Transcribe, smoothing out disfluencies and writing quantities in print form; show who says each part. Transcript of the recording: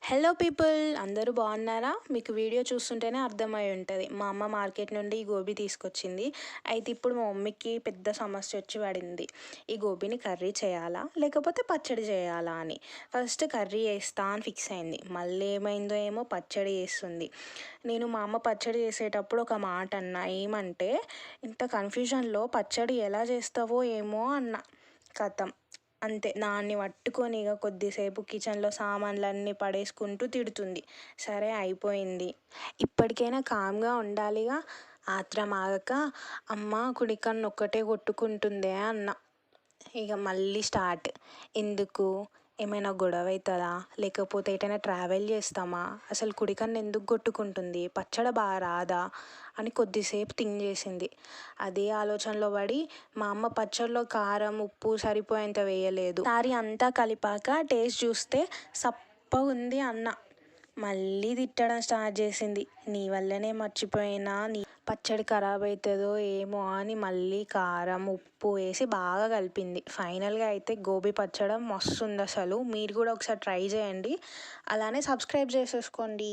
Speaker 1: Hello people, అందరూ బాగున్నారా? మీకు వీడియో చూస్తుంటేనే అర్థమై ఉంటుంది. మా అమ్మ మార్కెట్ నుండి ఈ గోబీ తీసుకొచ్చింది. అయితే ఇప్పుడు మా మమ్మీకి పెద్ద సమస్య వచ్చి పడింది. ఈ గోబీని కర్రీ చేయాలా లేకపోతే పచ్చడి చేయాలా అని. ఫస్ట్ కర్రీ చేస్తా అని ఫిక్స్ అయింది. మళ్ళీ ఏమైందో ఏమో పచ్చడి చేస్తుంది. నేను మా అమ్మ పచ్చడి చేసేటప్పుడు ఒక మాట అన్నా, ఏమంటే ఇంత కన్ఫ్యూజన్లో పచ్చడి ఎలా చేస్తావో ఏమో అన్న. కథం అంతే, దాన్ని పట్టుకొని ఇక కొద్దిసేపు కిచెన్లో సామాన్లన్నీ పడేసుకుంటూ తిడుతుంది. సరే అయిపోయింది. ఇప్పటికైనా కామ్గా ఉండాలిగా. ఆత్రం ఆగక, అమ్మ కుడికన్ను ఒక్కటే కొట్టుకుంటుందే అన్న. ఇక మళ్ళీ స్టార్ట్. ఎందుకు? ఏమైనా గొడవ అవుతుందా? లేకపోతే ఎటైనా ట్రావెల్ చేస్తామా? అసలు కుడికన్ను ఎందుకు కొట్టుకుంటుంది? పచ్చడి బాగా రాదా అని కొద్దిసేపు థింక్ చేసింది. అదే ఆలోచనలో పడి మా అమ్మ పచ్చడిలో కారం ఉప్పు సరిపోయేంత వేయలేదు. సారి అంతా కలిపాక టేస్ట్ చూస్తే సప్పగా ఉంది అన్న. మళ్ళీ తిట్టడం స్టార్ట్ చేసింది. నీ వల్లనే మర్చిపోయినా, నీ పచ్చడి ఖరాబ్ అవుతుందో ఏమో అని మళ్ళీ కారం ఉప్పు వేసి బాగా కలిపింది. ఫైనల్గా అయితే గోబీ పచ్చడి మస్తు ఉంది. అసలు మీరు కూడా ఒకసారి ట్రై చేయండి. అలానే సబ్స్క్రైబ్ చేసేసుకోండి.